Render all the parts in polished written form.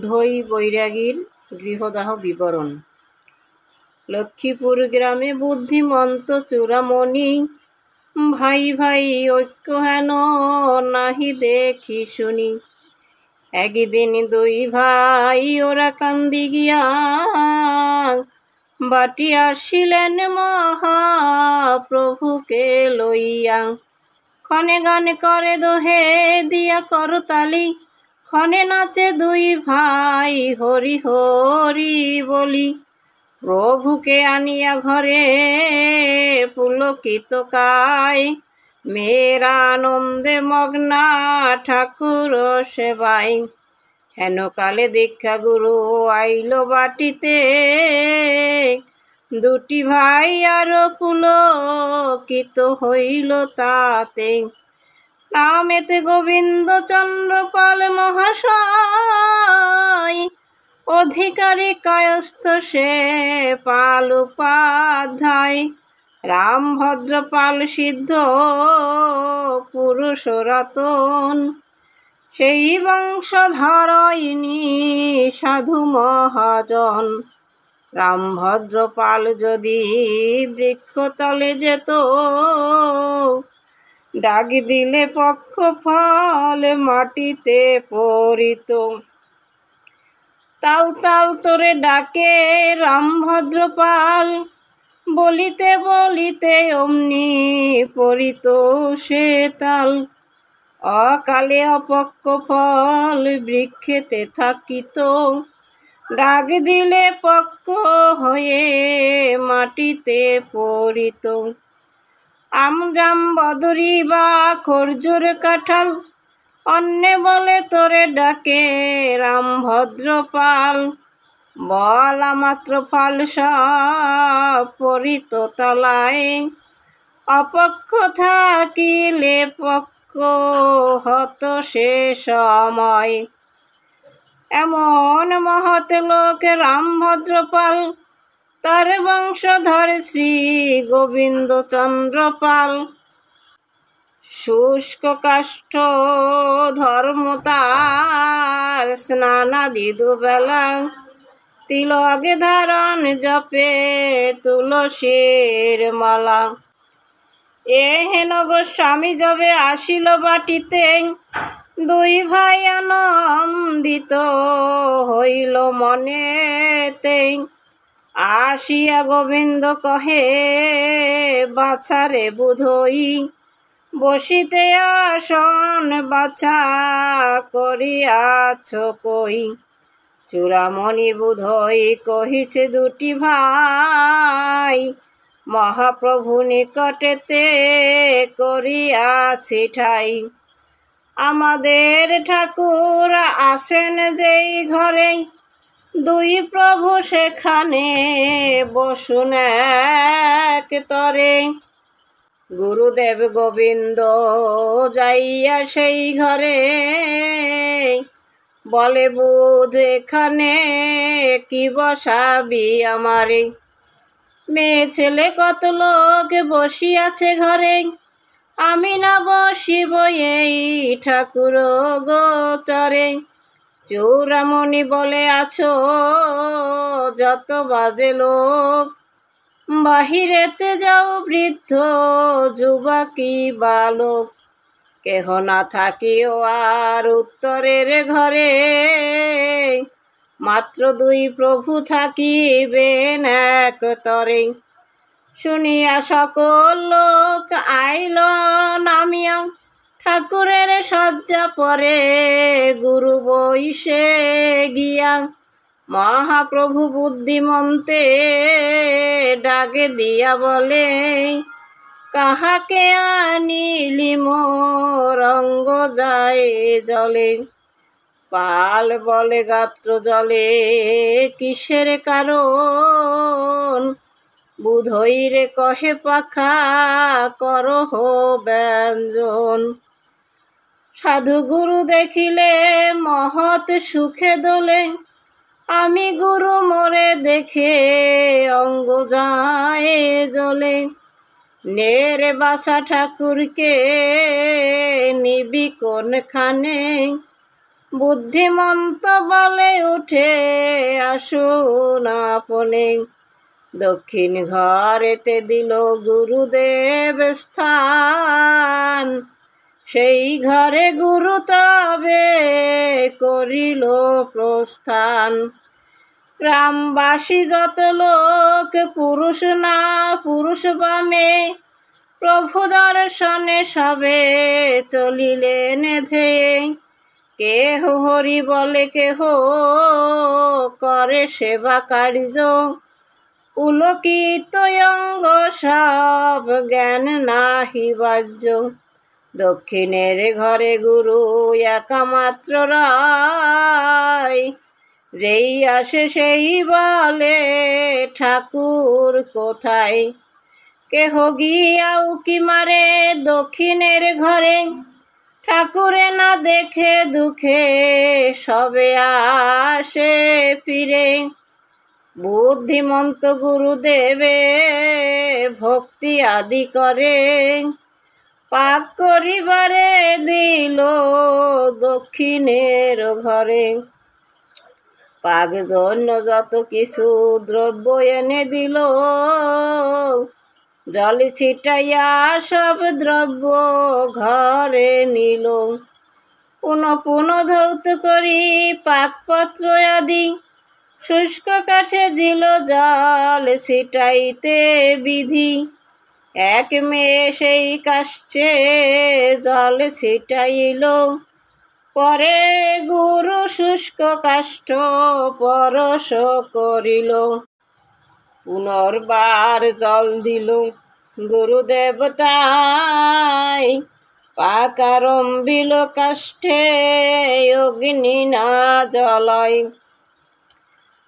বুধই বৈরাগীর গৃহদাহ বিবরণ। লক্ষ্মীপুর গ্রামে বুদ্ধিমন্ত চূড়ামণি, ভাই ভাই ঐক্য হেন নাহি দেখি শুনি। একদিন দুই ভাই ওরা কান্দি গিয়া, বাটি আসিলেন মহাপ্রভুকে লইয়া। ক্ষণে গান করে দোহে দিয়া করতালি, ক্ষণে নাচে দুই ভাই হরি হরি বলি। প্রভুকে আনিয়া ঘরে পুলকিত কায়, মেয়েরা আনন্দে মগ্না ঠাকুর সেবায়। হেন কালে দীক্ষা গুরু আইল বাটিতে, দুটি ভাই আরো পুলকিত হইল তাতে। নামেতে গোবিন্দ চন্দ্র পাল মহাশয়, অধিকারী কায়স্থ সে পাল উপাধ্যায়। রামভদ্র পাল সিদ্ধ পুরুষ রতন, সেই বংশধরইনি সাধু মহাজন। রামভদ্র পাল যদি বৃক্ষতলে যেত, ডাক দিলে পক্ষ ফল মাটিতে পড়িত। তাল তাল তোরে ডাকে রামভদ্র পাল, বলিতে বলিতে অমনি পড়িত সে তাল। অকালে অপক্ষ ফল বৃক্ষেতে থাকিত, ডাক দিলে পক্ষ হয়ে মাটিতে পড়িত। আমজাম বদরি বা খর্জুর কাঁঠাল, অন্যে বলে তোরে ডাকে রামভদ্র পাল। বলা মাত্র ফল সব পড়িত তলায়, অপক্ষ থাকিলে পক্ষ হত সে সময়। এমন মহৎ লোক রামভদ্র পাল, তার বংশধর শ্রী গোবিন্দ চন্দ্র পাল। শুষ্ক কাষ্ঠ ধর্ম তার, স্নানাদি দুবেলা, তিলক ধারণ জপে তুলসীর মালা। এ হেন গোস্বামী যবে আসিল বাটিতে, দুই ভাই আনন্দিত হইল মনেতে। আসিয়া গোবিন্দ কহে বাছারে বুধই, বসিতে আসন বাছা করিয়াছ কই। চূড়ামণি বুধই কহিছে দুটি ভাই, মহাপ্রভু নিকটেতে করিয়াছি ঠাই। আমাদের ঠাকুর আসেন যেই ঘরে, দুই প্রভু সেখানে বসুন এক তরে। গুরুদেব গোবিন্দ যাইয়া সেই ঘরে, বলে বুধ এখানে কি বসাবি আমারে। মেয়ে ছেলে কত লোক বসিয়াছে ঘরে, আমি না বসিব এই ঠাকুর গোচরে। চূড়ামণি বলে আছো যত বাজে লোক, বাহিরেতে যাও বৃদ্ধ যুবকী বালক। কেহ না থাকিও আর উত্তরের ঘরে, মাত্র দুই প্রভু থাকিবেন এক তরে। শুনিয়া সকল লোক আইল নামিয়া, ঠাকুরের শয্যা পরে গুরু বইসে গিয়া। মহাপ্রভু বুদ্ধিমন্তে ডাকে দিয়া বলে, কাহাকে আনিলি মোর অঙ্গ যায় জলে। পাল বলে গাত্র জলে কিসের কারণ, বুধইরে কহে পাখা করহ ব্যঞ্জন। সাধু গুরু দেখিলে মহৎ সুখে দোলে, আমি গুরু মোরে দেখে অঙ্গ যায় জলে। নেরে বাসা ঠাকুরকে নিবি কোনখানে, বুদ্ধিমন্ত বলে উঠে আসুন আপনি। দক্ষিণ ঘরেতে দিল গুরুদেব স্থান, সেই ঘরে গুরু তবে করিল প্রস্থান। গ্রামবাসী যত লোক, পুরুষ না পুরুষ বা মেয়ে, প্রভু দর্শনে সবে চলিলেন ধেয়ে। কেহ হরি বলে, কেহ করে সেবা কার্য, পুলকিত অঙ্গ সব জ্ঞান নাহি বাহ্য। দক্ষিণের ঘরে গুরু একামাত্র রয়, যেই আসে সেই বলে ঠাকুর কোথায়। কেহ গিয়া উকি মারে দক্ষিণের ঘরে, ঠাকুরে না দেখে দুঃখে সবে আসে ফিরে। বুদ্ধিমন্ত গুরুদেবে ভক্তি আদি করে, পাক করিবারে দিল দক্ষিণের ঘরে। পাক জন্য যত কিছু দ্রব্য এনে দিল, জল ছিটাইয়া সব দ্রব্য ঘরে নিল। পুনঃ ধৌত করি পাকপত্র আদি, শুষ্ক কাঠে দিল জল ছিটাইতে বিধি। এক মেয়ে সেই কাষ্ঠে জল ছিটাইল, পরে গুরু শুষ্ক কাষ্ঠ পরশ করিল। পুনর্বার জল দিল গুরুদেবতাই, পাকারম্বিল কাষ্ঠে অগ্নি না জ্বলয়।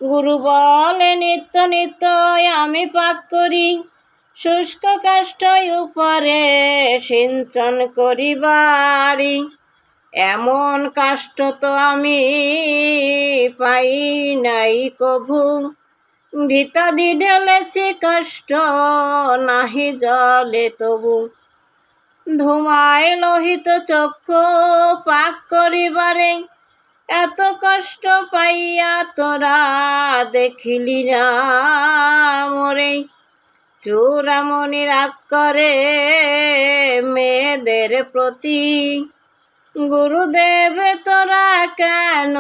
গুরু বলে, নিত্য নিত্য আমি পাক করি, শুষ্ক কাষ্ঠ উপরে সিঞ্চন করিবারি। এমন কাষ্ঠ তো আমি পাই নাই কভু, ভিতাদি ঢেলেছি কাষ্ঠ নাহি জলে তবু। ধুমায় লোহিত চক্ষু পাক করিবারে, এত কষ্ট পাইয়া তোরা দেখিলি না মোরে। চূড়ামণি রাগ করে মেয়েদের প্রতি, গুরুদেব তোরা কেন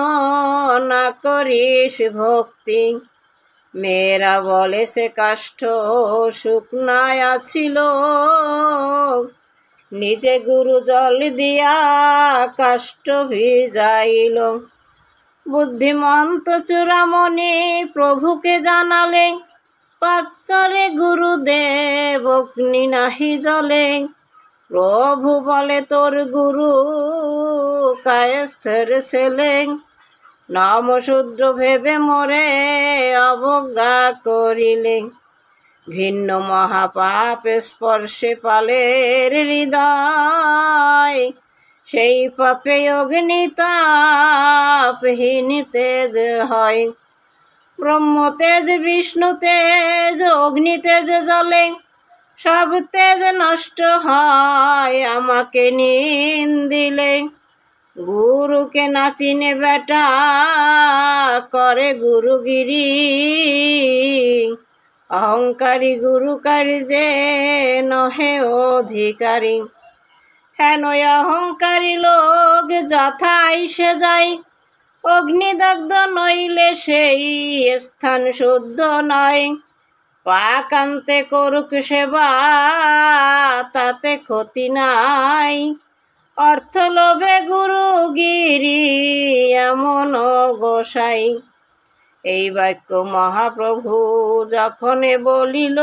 না করিস ভক্তি। মেয়েরা বলে, সে কাষ্ঠ শুকনায় আছিল, নিজে গুরু জল দিয়া কাষ্ঠ ভিজাইল। বুদ্ধিমন্ত চূড়ামণি প্রভুকে জানালে, পাক করে গুরুদেব অগ্নি নাহি জ্বলে। প্রভু বলে, তোর গুরু কায়স্থের ছেলে, নমশূদ্র ভেবে মোরে অবজ্ঞা করিলে। ঘৃণ্য মহাপাপ স্পর্শে পালের হৃদয়, সেই পাপে অগ্নিতাপহীন তেজ হয়। ব্রহ্ম তেজ বিষ্ণু তেজ অগ্নি তেজ জ্বলে, সব তেজ নষ্ট হয় আমাকে নিন্দিলে। গুরুকে না চিনে বেটা করে গুরুগিরি, অহংকারী গুরু কার্যে নহে অধিকারী। হেন অহংকারী লোক যথা আইসে যায়, অগ্নিদগ্ধ নইলে সেই স্থান শুদ্ধ নয়। পাকান্তে করুক সেবা তাতে ক্ষতি নাই, অর্থ লোভে গুরুগিরি এমন গোসাই। এই বাক্য মহাপ্রভু যখন বলিল,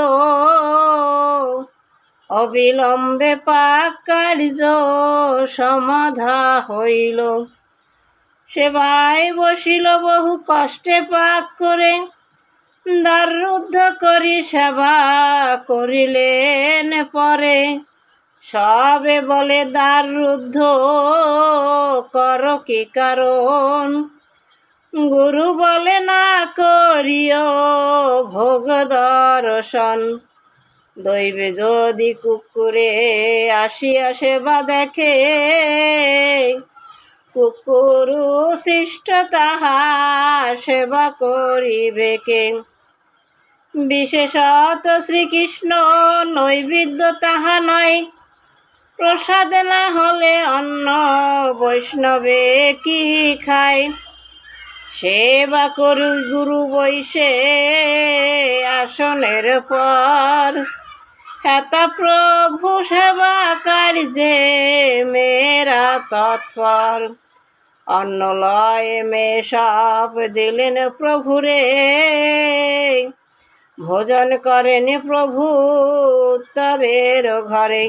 অবিলম্বে পাক কার্য সমাধা হইল। সেবায় বসিল বহু কষ্টে পাক করে, দ্বার রুদ্ধ করি সেবা করিলেন পরে। সবে বলে, দ্বার রুদ্ধ কর কি কারণ, গুরু বলে না করিও ভোগ দর্শন। দৈবে যদি কুকুরে আসিয়া সেবা দেখে, কুকুরু শিষ্ট তাহা সেবা করিবে কে। বিশেষত শ্রীকৃষ্ণ নৈবেদ্য তাহা নয়, প্রসাদ না হলে অন্ন বৈষ্ণবে কি খায়। সেবা করু গুরু বৈশে আসনের পর, হেতা প্রভু সেবা কার্যে মেরা তৎপর। অন্ন লয় মে সব দিলেন প্রভুরে, ভোজন করেন প্রভু উত্তরের ঘরে।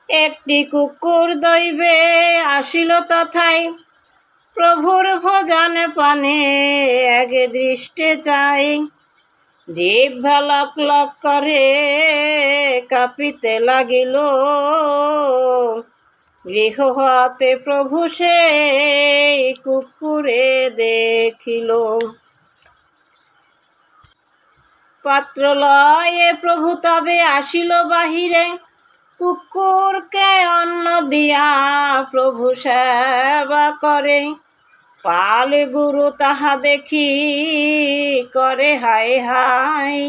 একটি কুকুর দৈবে আসিল তথায়, প্রভুর ভোজন পানে এক দৃষ্টে চাই। জিহ্বা লক লক করে কাঁপিতে লাগিল, গৃহ হতে প্রভু সেই কুকুরে দেখিল। পাত্র লয়ে প্রভু তবে আসিল বাহিরে, কুকুরকে অন্ন দিয়া প্রভু সেবা করে। পাল গুরু তাহা দেখি করে হায় হায়,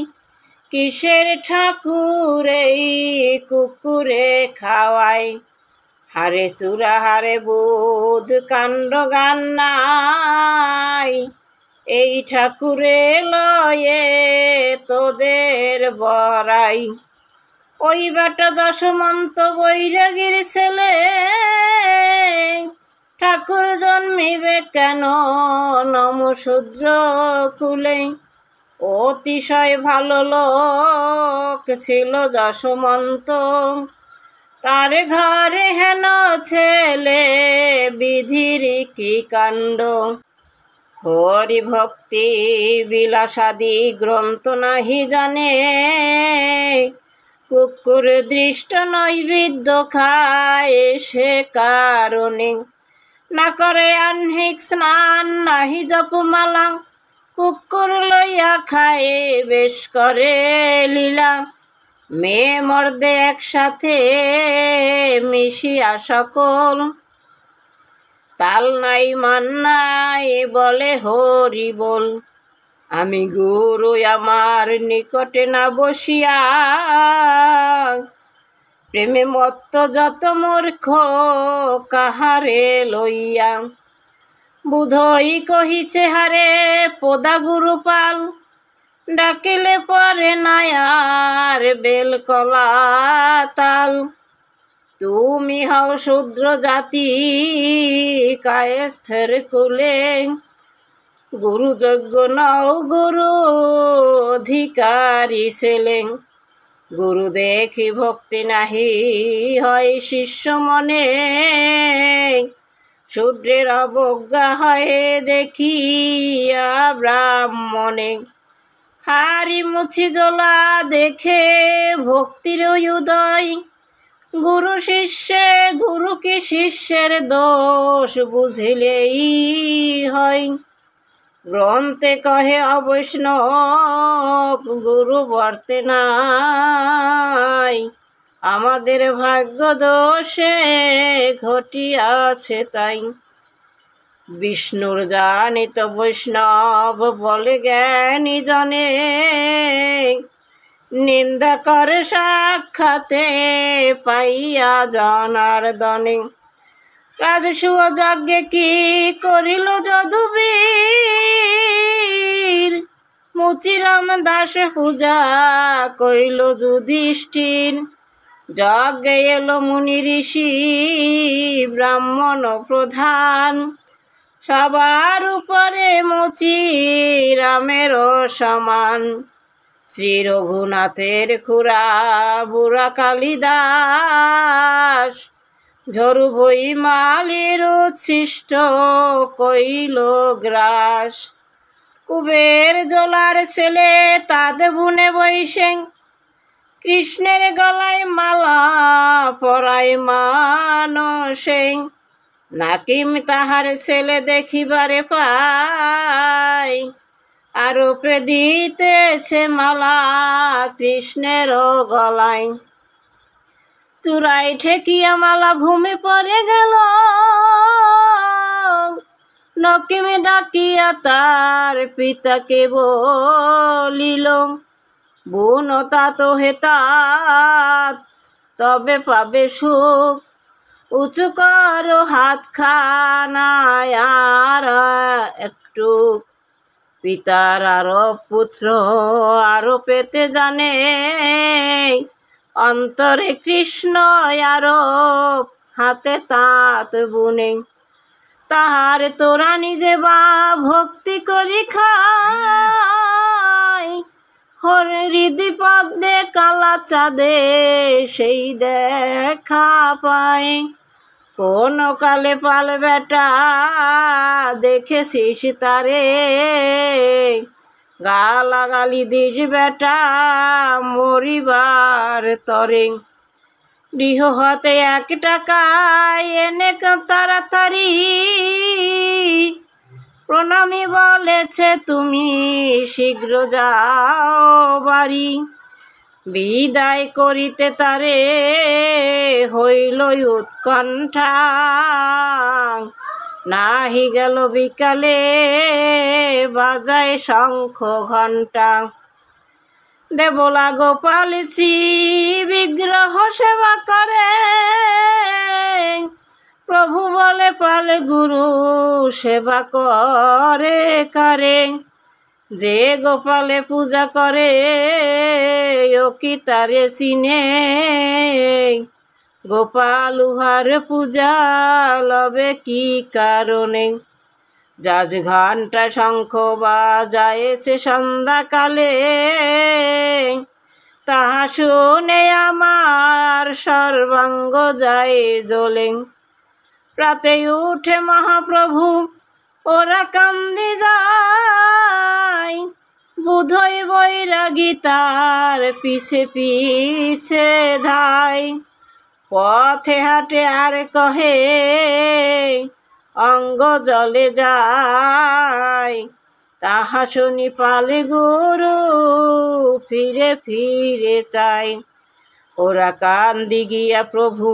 কিসের ঠাকুর এই কুকুরে খাওয়ায়। হারে চূড়া হারে বুধ কাণ্ড গান নাই, এই ঠাকুরে লয়ে তোদের বড়াই। ওই বেটা যশোমন্ত বৈরাগীর ছেলে, ঠাকুর জন্মিবে কেন নমশূদ্র কুলে। অতিশয় ভালো লোক ছিল যশোমন্ত, তার ঘরে হেন ছেলে বিধির কি কাণ্ড। হরি ভক্তি বিলাসাদি গ্রন্থ নাহি জানে, কুকুর দৃষ্ট নৈবেদ্য খায় সে কারণে। না করে আহ্নিক স্নান নাহি জপমালা, কুকুর লইয়া খায় বেশ করে লীলা। মেয়ে মর্দে একসাথে মিশিয়া সকল, তাল নাই মান নাই বলে হরি বল। আমি গুরু আমার নিকটে না বসিয়া, প্রেমে মত্ত যত মূর্খ কাহারে লইয়া। বুধই কহিছে হারে পোদা গুরুপাল, ডাকিলে পরে নায়ার বেল কলা তাল। তুমি হও শূদ্র জাতি কায়স্থের কুলে, গুরু যজ্ঞ নও গুরু অধিকারী ছেলে। গুরু দেখি ভক্তি নাহি হয় শিষ্য মনে, শূদ্রের অবজ্ঞা হয় দেখিয়া ব্রাহ্মণে। হারি মুছি জ্বলা দেখে ভক্তির উদয়, গুরু শিষ্যে গুরু কি শিষ্যের দোষ বুঝিলেই হয়। গ্রন্থে কহে অবৈষ্ণব গুরু বর্তে নাই, আমাদের ভাগ্য দোষে ঘটিয়াছে তাই। বিষ্ণুর জানিত বৈষ্ণব বলে জ্ঞানী জনে, নিন্দা করে সাক্ষাতে পাইয়া জনার্দনে। রাজসূয় যজ্ঞে কি করিল যদুবীর, মুচিরাম দাস পূজা করিল যুধিষ্ঠির। যজ্ঞে এলো মুনি ঋষি ব্রাহ্মণ প্রধান, সবার উপরে মুচি রামেরও সমান। শ্রী রঘুনাথের খুড়া বুড়া কালিদাস, ঝরু বই মালির উচ্ছিষ্ট কইল গ্রাস। কুবের জোলার ছেলে তাদ বুনে বৈশে, কৃষ্ণের গলায় মালা পরায় মানসে। নাকিম তাহার ছেলে দেখিবারে পায়, আরোপে দিতেছে মালা কৃষ্ণের গলায়। চূড়ায় ঠেকিয়া মালা ভূমি পড়ে গেল, নকিমে ডাকিয়া তার পিতাকে বলিল, বোন তাত হেতাত তবে পাবে সুখ, উঁচু করো হাত খানায় আর একটু। পিতার আরো পুত্র আরো পেতে জানে, অন্তরে কৃষ্ণ আরো হাতে তাঁত বুনে। তাহার তোরা নিজে বা ভক্তি করি খাই, হৃদি পদ্মে কালা চাঁদে সেই দেখা পায়। কোন কালে পাল বেটা দেখেছিস তারে, গালাগালি দিস বেটা মরিবার তরে। গৃহ হতে 1 টাকা এনে তাড়াতাড়ি, প্রণামী বলেছে তুমি শীঘ্র যাও বাড়ি। বিদায় করিতে তারে হইল উৎকণ্ঠা, নাহি গেল বিকালে বাজায় শঙ্খ ঘণ্টা। দেবলা গোপাল শ্রী বিগ্রহ সেবা করে, প্রভু বলে পাল গুরু সেবা করে কারে। যে গোপালে পূজা করে ও কি তারে চিনে, গোপাল উহার পূজা লবে কি কারণে। যাজ ঘণ্টা শঙ্খ বাজায়েছে সন্ধ্যাকালে, তাহা শুনে আমার সর্বাঙ্গ যায় জ্বলে। প্রাতে উঠে মহাপ্রভু ওরা কান্দি যায়, বুধই বৈরাগী তার পিছে পিছে ধায়। পথে হাটে আর কহে অঙ্গ জলে যায়, তাহা শুনি পালে গুরু ফিরে ফিরে চায়। ওরা কান্দি গিয়া প্রভু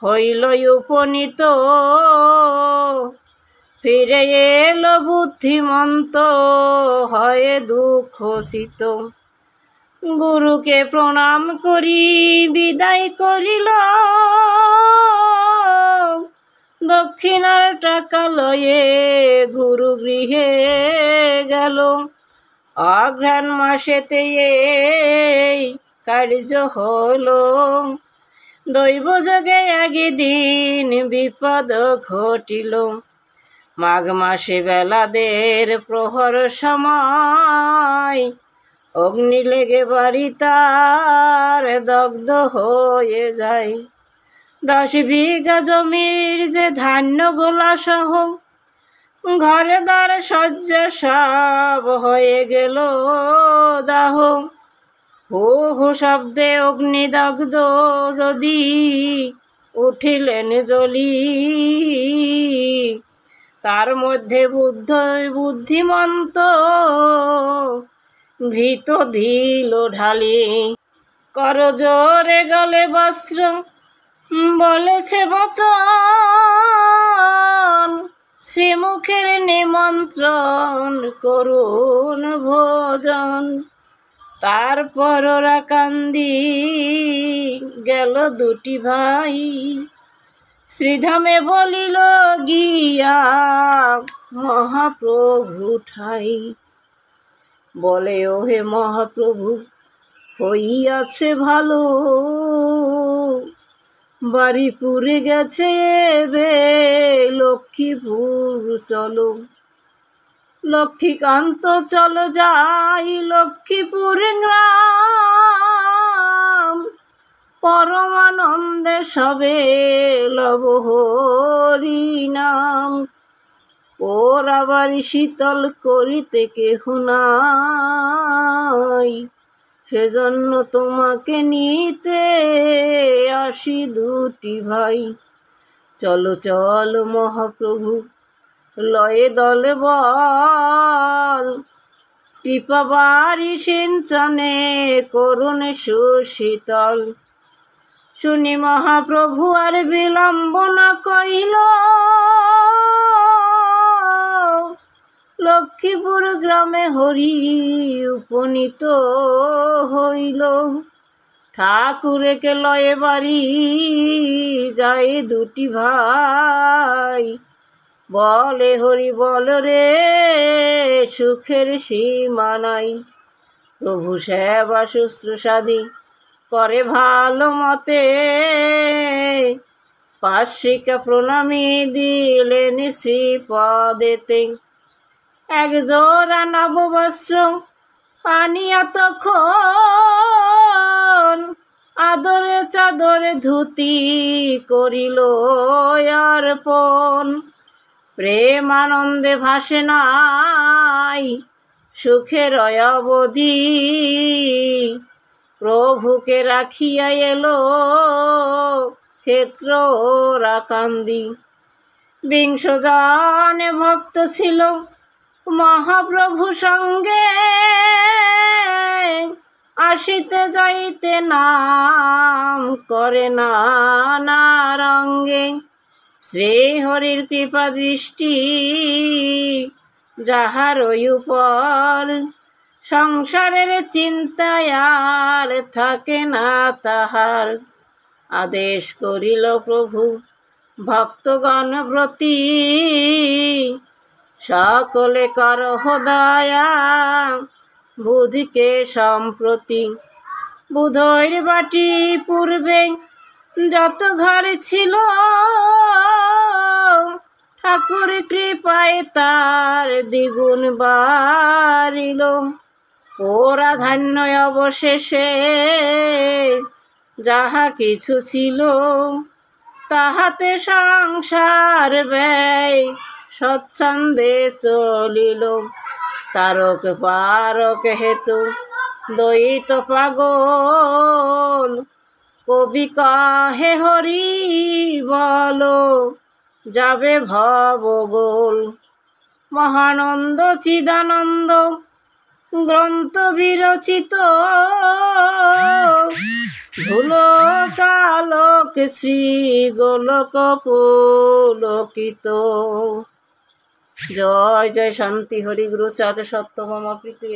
হইল উপনীত, ফিরে এলো বুদ্ধিমন্ত হয়ে দুঃখসিত। গুরুকে প্রণাম করি বিদায় করিল, দক্ষিণার টাকা লয়ে গুরু গৃহে গেল। অঘ্রাণ মাসেতে এই কার্য হলো, দৈব যোগে একদিন বিপদ ঘটিল। মাঘ মাসে বেলাদের প্রহর সময়, অগ্নি লেগে বাড়ি তার দগ্ধ হয়ে যায়। 10 বিঘা জমির যে ধান্য গোলা সহ, ঘরে দ্বার শয্যা সব হয়ে গেল দাহ। হু হু শব্দে অগ্নিদগ্ধ যদি উঠিলেন জ্বলি, তার মধ্যে বুদ্ধিমন্ত ভীত দিল ঢালি। করজোরে গলে বস্ত্র বলেছে বচন, শ্রীমুখের নিমন্ত্রণ করুন ভোজন। তারপর ওরা কান্দি গেল 2টি ভাই, শ্রীধামে বলিল গিয়া মহাপ্রভু ঠাই। বলে ওহে মহাপ্রভু হইয়াছে ভালো, বাড়ি পুরে গেছে এবে লক্ষ্মীপুর চলো। লক্ষ্মীকান্ত চলো যাই লক্ষ্মীপুর গ্রাম, পরমানন্দে সবে লব হরি নাম। ওরা বাড়ি শীতল করিতে কেহ নাই, সেজন্য তোমাকে নিতে আসি 2টি ভাই। চলো চলো মহাপ্রভু লয়ে দল বল, পিপা বাড়ি সিঞ্চনে করুণ সুশীতল। শুনি মহাপ্রভু আর বিলম্ব না কইল, লক্ষ্মীপুর গ্রামে হরি উপনীত হইল। ঠাকুরকে লয়ে বাড়ি যায় দুটি ভাই, বলে হরি বল রে সুখের সীমা নাই। প্রভু সেবা শুশ্রূষাদি করে ভালো মতে, পার্শ্বিকা প্রণামী দিলেন শ্রীপদেতে। এক জোড়া নববস্ত্র আনিয়া তখন, আদরে চাদরে ধুতি করিল অর্পণ। প্রেমানন্দে ভাসে নাই সুখের অবধি, প্রভুকে রাখিয়া এলো ক্ষেত্র রাকান্দি। বিংশ জনে ভক্ত ছিল মহাপ্রভু সঙ্গে, আসিতে যাইতে নাম করে নানা রঙ্গে। শ্রীহরির কৃপা দৃষ্টি যাহার উপর, সংসারের চিন্তায় আর থাকে না তাহার। আদেশ করিল প্রভু ভক্তগণ প্রতি, সকলে করহ দয়া বুধিকে সম্প্রতি। বুধৈর বাটি পূর্বে যত ঘর ছিল, ঠাকুর কৃপায় তার দ্বিগুণ বাড়িল। ওরা ধান্য অবশেষে যাহা কিছু ছিল, তাহাতে সংসার ব্যয় স্বচ্ছন্দে চলিল। তারক পারক হেতু দ্বৈত পাগল, কবি কাহে হরি বলো যাবে ভবগোল। মহানন্দ চিদানন্দ গ্রন্থ বিরচিত, ধুলো কালক শ্রী গোলক পুলকিত। জয় জয় শান্তি হরি গুরু চাঁদ সত্যম প্রীতি।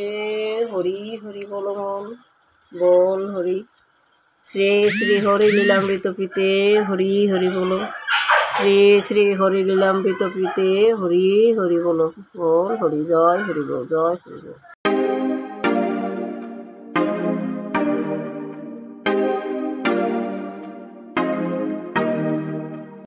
হরি হরি বল মন বল হরি। শ্রী শ্রী হরি লীলামৃত প্রীতে হরি হরি বলো। শ্রী শ্রী হরি লীলামৃত প্রীতে হরি হরি বলো। বল হরি। জয় হরি বল। জয় হরি বল।